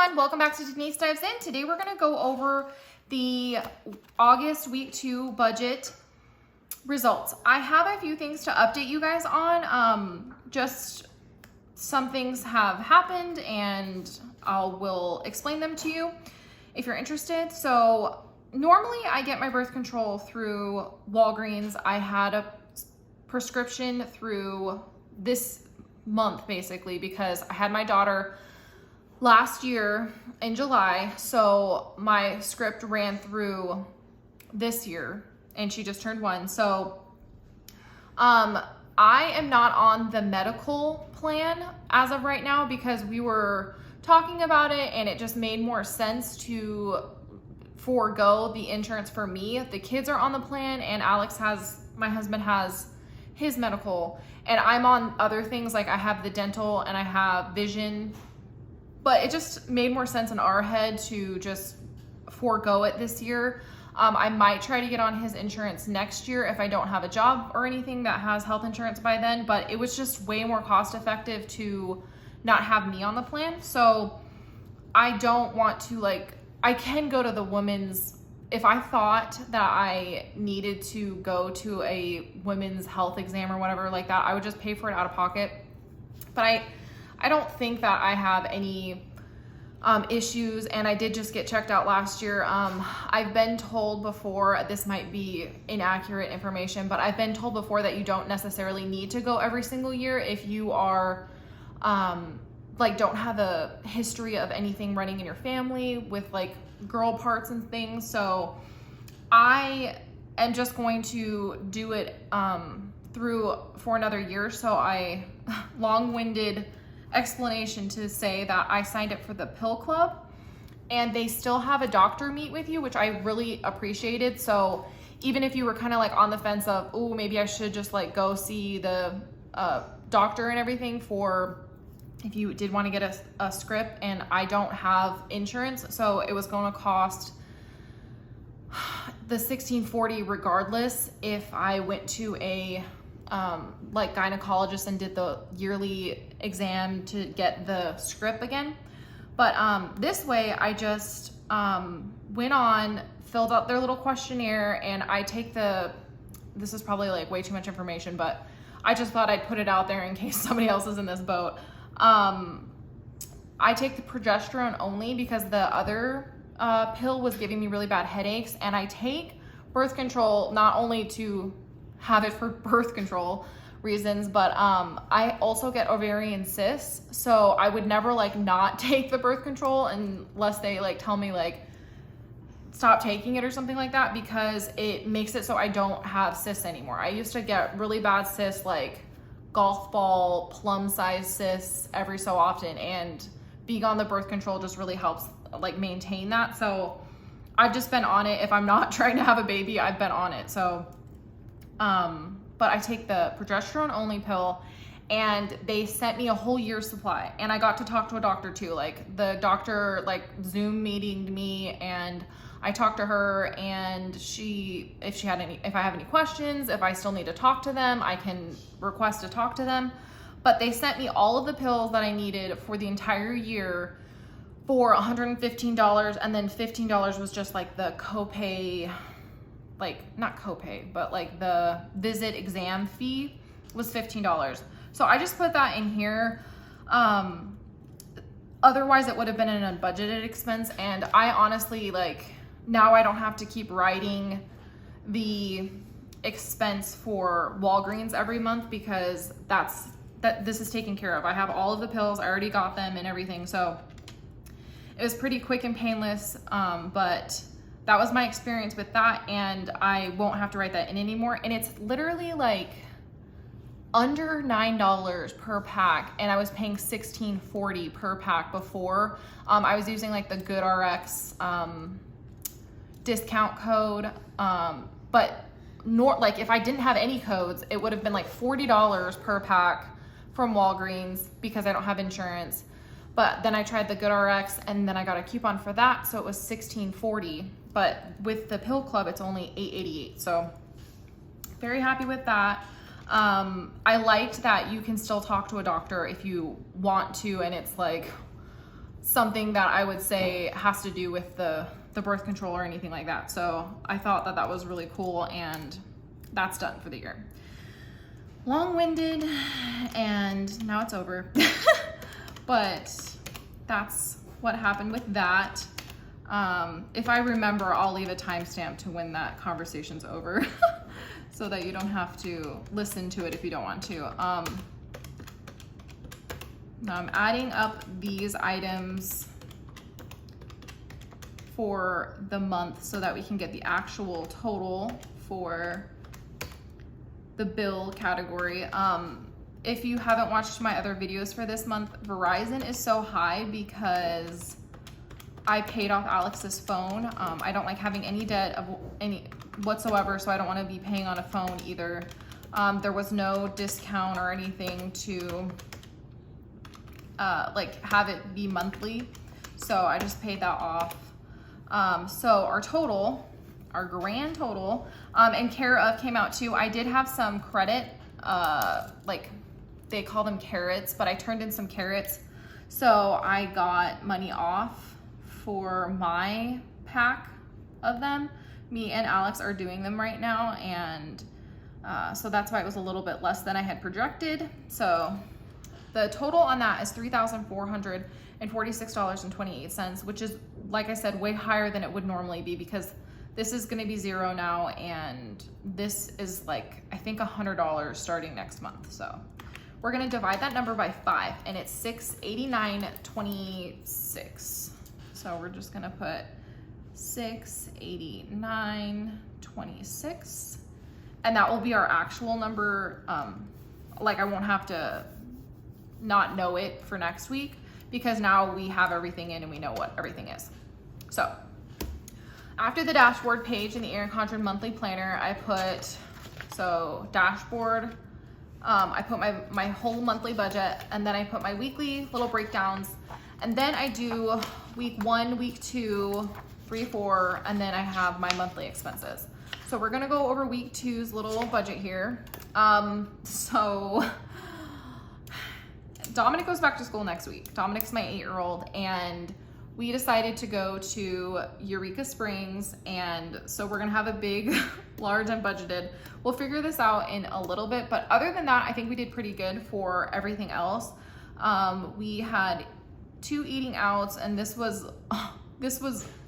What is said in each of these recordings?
everyone, welcome back to Denise Dives In. Today we're going to go over the August week 2 budget results. I have a few things to update you guys on. Just some things have happened and I will explain them to you if you're interested. So normally I get my birth control through Walgreens. I had a prescription through this month basically because I had my daughter last year in July, so my script ran through this year and she just turned 1. So I am not on the medical plan as of right now because we were talking about it and it just made more sense to forego the insurance for me. The kids are on the plan and my husband has his medical, and I'm on other things like I have the dental and I have vision. But it just made more sense in our head to just forego it this year. I might try to get on his insurance next year if I don't have a job or anything that has health insurance by then. But it was just way more cost effective to not have me on the plan. So I don't want to I can go to the women's, if I thought that I needed to go to a women's health exam or whatever like that, I would just pay for it out of pocket. But I don't think that I have any issues, and I did just get checked out last year. I've been told before, this might be inaccurate information, but I've been told before that you don't necessarily need to go every single year if you are don't have a history of anything running in your family with girl parts and things. So I am just going to do it for another year. So I long-winded explanation to say that I signed up for the pill club and they still have a doctor meet with you, which I really appreciated. So even if you were kind of on the fence of, oh, maybe I should just go see the doctor and everything, for if you did want to get a script, and I don't have insurance, so it was going to cost the $1,640 regardless if I went to a gynecologist and did the yearly exam to get the script again. But this way I just went on, filled out their little questionnaire, and I take this is probably way too much information, but I just thought I'd put it out there in case somebody else is in this boat. I take the progesterone only because the other pill was giving me really bad headaches, and I take birth control not only to have it for birth control reasons, but I also get ovarian cysts, so I would never not take the birth control unless they tell me stop taking it or something like that, because it makes it so I don't have cysts anymore. I used to get really bad cysts, golf ball plum size cysts every so often, and being on the birth control just really helps maintain that. So I've just been on it. If I'm not trying to have a baby, I've been on it. So but I take the progesterone only pill, and they sent me a whole year's supply, and I got to talk to a doctor too. The doctor Zoom meetinged me, and I talked to her, and if I have any questions, if I still need to talk to them, I can request to talk to them. But they sent me all of the pills that I needed for the entire year for $115, and then $15 was just the copay, not copay, but the visit exam fee was $15. So I just put that in here. Otherwise it would have been an unbudgeted expense, and I honestly now I don't have to keep writing the expense for Walgreens every month because this is taken care of. I have all of the pills, I already got them and everything. So it was pretty quick and painless, but that was my experience with that, and I won't have to write that in anymore. And it's literally under $9 per pack, and I was paying $16.40 per pack before. I was using the GoodRx discount code, but if I didn't have any codes, it would have been $40 per pack from Walgreens because I don't have insurance. But then I tried the GoodRx, and then I got a coupon for that, so it was $16.40. But with the pill club, it's only $8.88. So very happy with that. I liked that you can still talk to a doctor if you want to, and it's something that I would say has to do with the birth control or anything like that. So I thought that that was really cool, and that's done for the year. Long-winded, and now it's over. But that's what happened with that. If I remember, I'll leave a timestamp to when that conversation's over so that you don't have to listen to it if you don't want to. Now I'm adding up these items for the month so that we can get the actual total for the bill category. If you haven't watched my other videos for this month, Verizon is so high because I paid off Alex's phone. I don't like having any debt of any whatsoever, so I don't want to be paying on a phone either. There was no discount or anything to like have it be monthly, so I just paid that off. So our total, our grand total, and care of came out too. I did have some credit, like they call them carrots, but I turned in some carrots, so I got money off for my pack of them. Me and Alex are doing them right now, and so that's why it was a little bit less than I had projected. So the total on that is $3,446.28, which is, like I said, way higher than it would normally be because this is gonna be zero now, and this is like, I think $100 starting next month. So we're gonna divide that number by 5, and it's $689.26. So we're just gonna put $689.26, and that will be our actual number. Like I won't have to not know it for next week because now we have everything in and we know what everything is. So after the dashboard page in the Erin Condren monthly planner, I put, so dashboard, I put my whole monthly budget, and then I put my weekly little breakdowns, and then I do week 1, week 2, 3, 4, and then I have my monthly expenses. So we're gonna go over week 2's little budget here. So Dominic goes back to school next week. Dominic's my 8-year-old, and we decided to go to Eureka Springs, and so we're gonna have a big, large unbudgeted. We'll figure this out in a little bit, but other than that, I think we did pretty good for everything else. We had 2 eating outs, and this was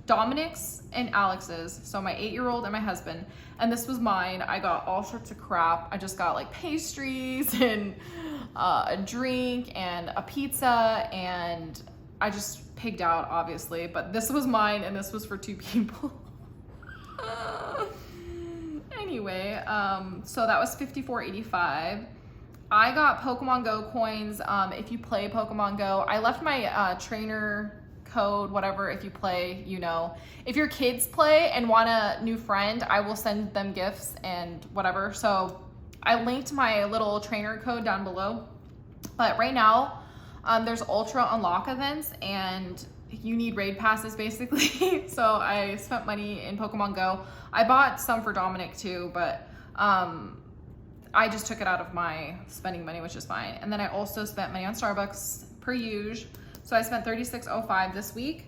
Dominic's and Alex's, so my 8-year-old and my husband, and this was mine. I got all sorts of crap. I just got like pastries and a drink and a pizza, and I just pigged out, obviously, but this was mine, and this was for 2 people. Anyway, so that was $54.85. I got Pokemon Go coins. If you play Pokemon Go, I left my trainer code, whatever. If you play, you know. If your kids play and want a new friend, I will send them gifts and whatever. So I linked my little trainer code down below. But right now, there's Ultra Unlock events, and you need raid passes basically. So I spent money in Pokemon Go. I bought some for Dominic too, but I just took it out of my spending money, which is fine. And then I also spent money on Starbucks per usual. So I spent $36.05 this week.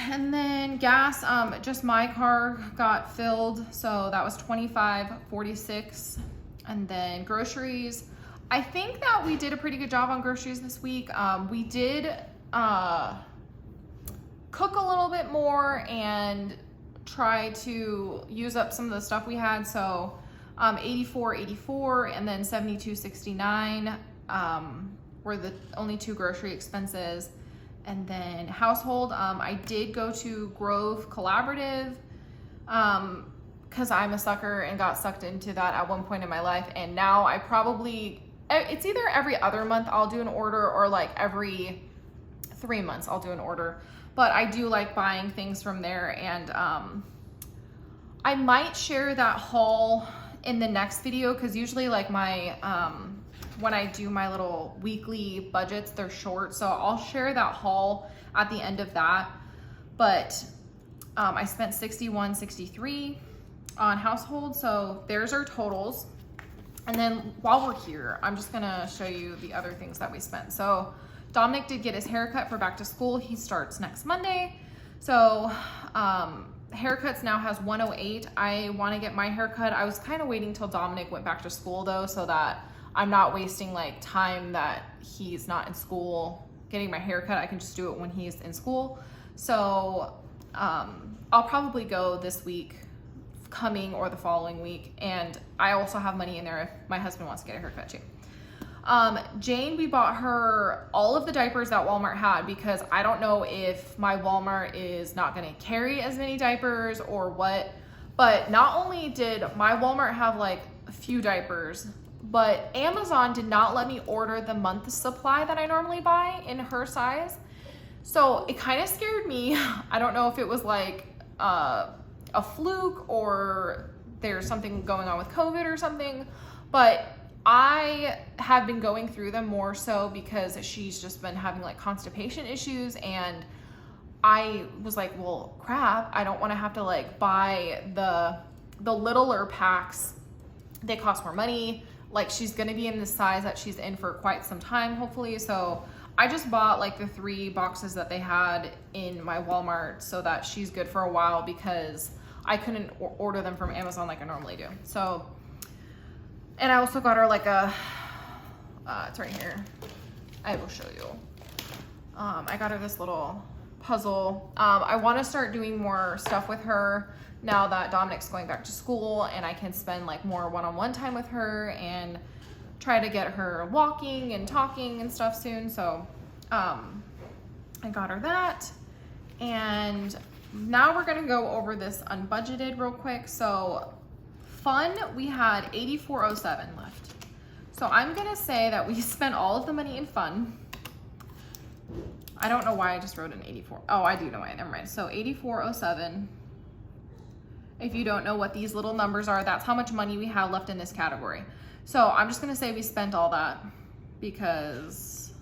And then gas, just my car got filled, so that was $25.46. And then groceries, I think that we did a pretty good job on groceries this week. We did cook a little bit more and try to use up some of the stuff we had. So $84.84 and then $72.69 were the only 2 grocery expenses. And then household, I did go to Grove Collaborative because I'm a sucker and got sucked into that at one point in my life. And now I probably, it's either every other month I'll do an order or like every 3 months I'll do an order. But I do like buying things from there. And I might share that haul in the next video because usually like my, when I do my little weekly budgets, they're short. So I'll share that haul at the end of that. But I spent $61.63 on household. So there's our totals. And then while we're here, I'm just gonna show you the other things that we spent. So Dominic did get his haircut for back to school. He starts next Monday. So haircuts now has 108. I want to get my haircut. I was kind of waiting till Dominic went back to school though, so that I'm not wasting like time that he's not in school getting my haircut. I can just do it when he's in school. So I'll probably go this week coming or the following week. And I also have money in there if my husband wants to get a haircut too. Jane, we bought her all of the diapers that Walmart had because I don't know if my Walmart is not going to carry as many diapers or what, but not only did my Walmart have like a few diapers, but Amazon did not let me order the month supply that I normally buy in her size. So it kind of scared me. I don't know if it was like a fluke or there's something going on with COVID or something, but I have been going through them more so because she's just been having like constipation issues, and I was like, well, crap, I don't want to have to like buy the littler packs. They cost more money. Like she's going to be in the size that she's in for quite some time, hopefully. So I just bought like the 3 boxes that they had in my Walmart so that she's good for a while because I couldn't order them from Amazon like I normally do. So, and I also got her like a, it's right here. I will show you. I got her this little puzzle. I want to start doing more stuff with her now that Dominic's going back to school, and I can spend like more one-on-one time with her and try to get her walking and talking and stuff soon. So I got her that. And now we're gonna go over this unbudgeted real quick. So fun, we had $84.07 left. So I'm gonna say that we spent all of the money in fun. I don't know why I just wrote an 84. Oh, I do know why, never mind. So $84.07. If you don't know what these little numbers are, that's how much money we have left in this category. So I'm just gonna say we spent all that because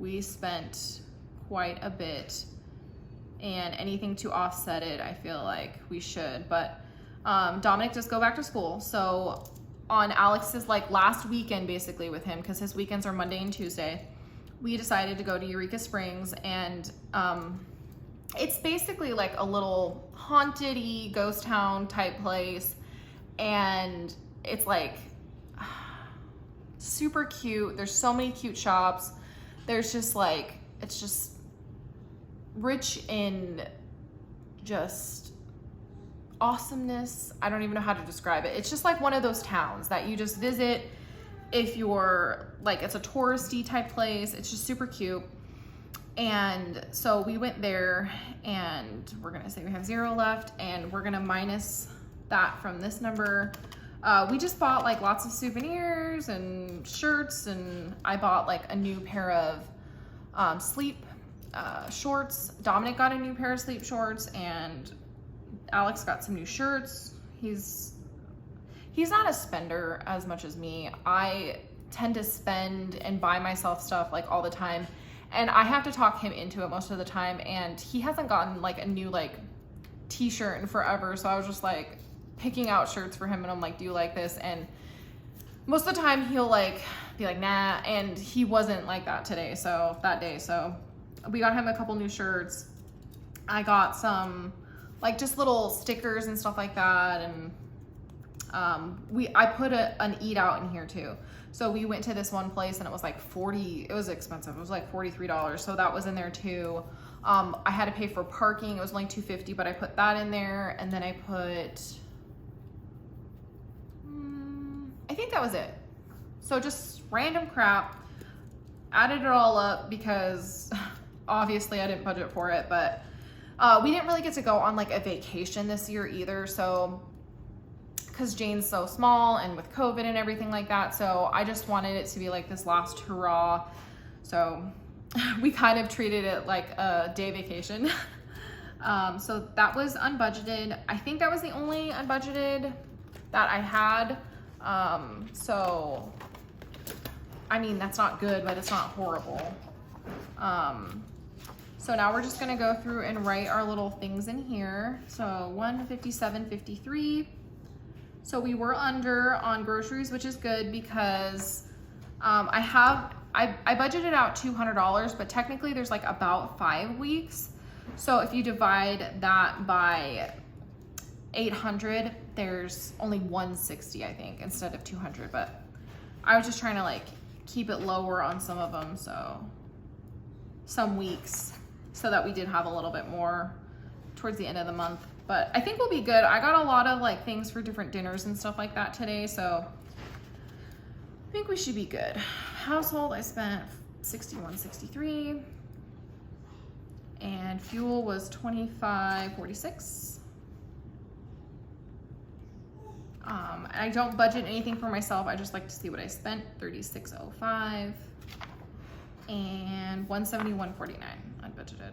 we spent quite a bit, and anything to offset it, I feel like we should. But Dominic does go back to school. So on Alex's like last weekend basically with him, because his weekends are Monday and Tuesday, we decided to go to Eureka Springs, and it's basically like a little haunted-y ghost town type place, and it's like super cute. There's so many cute shops. There's just like, it's just rich in just awesomeness. I don't even know how to describe it. It's just like one of those towns that you just visit if you're like, it's a touristy type place. It's just super cute. And so we went there, and we're gonna say we have 0 left, and we're gonna minus that from this number. We just bought like lots of souvenirs and shirts, and I bought like a new pair of sleep shorts. Dominic got a new pair of sleep shorts, and Alex got some new shirts. He's not a spender as much as me. I tend to spend and buy myself stuff like all the time, and I have to talk him into it most of the time, and he hasn't gotten like a new like t-shirt in forever. So I was just like picking out shirts for him, and I'm like, do you like this? And most of the time he'll like be like, nah, and he wasn't like that that day. So we got him a couple new shirts. I got some like just little stickers and stuff like that, and I put an eat out in here too. So we went to this one place, and it was like it was expensive. It was like $43. So that was in there too. I had to pay for parking. It was only $2.50, but I put that in there. And then I put, I think that was it. So just random crap, added it all up because obviously I didn't budget for it, but we didn't really get to go on like a vacation this year either. So, because Jane's so small and with COVID and everything like that. So I just wanted it to be like this last hurrah. So we kind of treated it like a day vacation. So that was unbudgeted. I think that was the only unbudgeted that I had. So, I mean, that's not good, but it's not horrible. So now we're just gonna go through and write our little things in here. So 157.53. So we were under on groceries, which is good because I I budgeted out $200, but technically there's like about 5 weeks. So if you divide that by 800, there's only 160, I think, instead of 200. But I was just trying to like keep it lower on some of them, so some weeks, so that we did have a little bit more towards the end of the month. But I think we'll be good. I got a lot of like things for different dinners and stuff like that today, so I think we should be good. Household, I spent $61.63, and fuel was $25.46. And I don't budget anything for myself. I just like to see what I spent. $36.05 and $171.49 unbudgeted.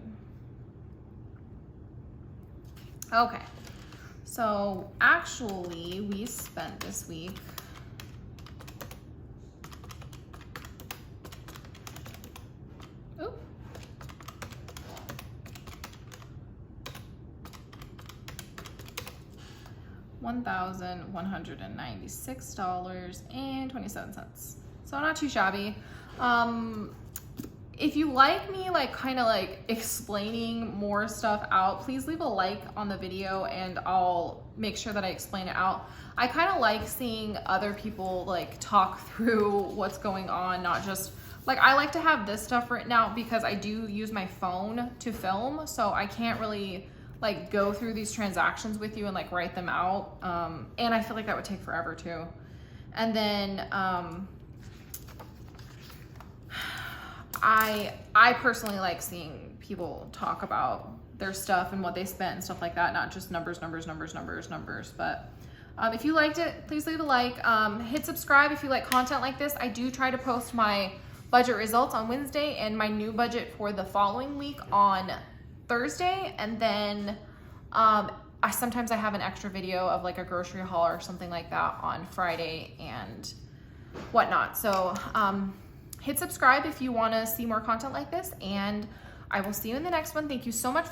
Okay, so actually we spent this week $1,196.27. So not too shabby. If you like me like kind of like explaining more stuff out, please leave a like on the video and I'll make sure that I explain it out. I kind of like seeing other people like talk through what's going on, not just like, I like to have this stuff written out because I do use my phone to film, so I can't really like go through these transactions with you and like write them out. And I feel like that would take forever too. And then I personally like seeing people talk about their stuff and what they spent and stuff like that, not just numbers. But if you liked it, please leave a like. Hit subscribe if you like content like this. I do try to post my budget results on Wednesday and my new budget for the following week on Thursday, and then sometimes I have an extra video of like a grocery haul or something like that on Friday and whatnot. So hit subscribe if you want to see more content like this, and I will see you in the next one. Thank you so much for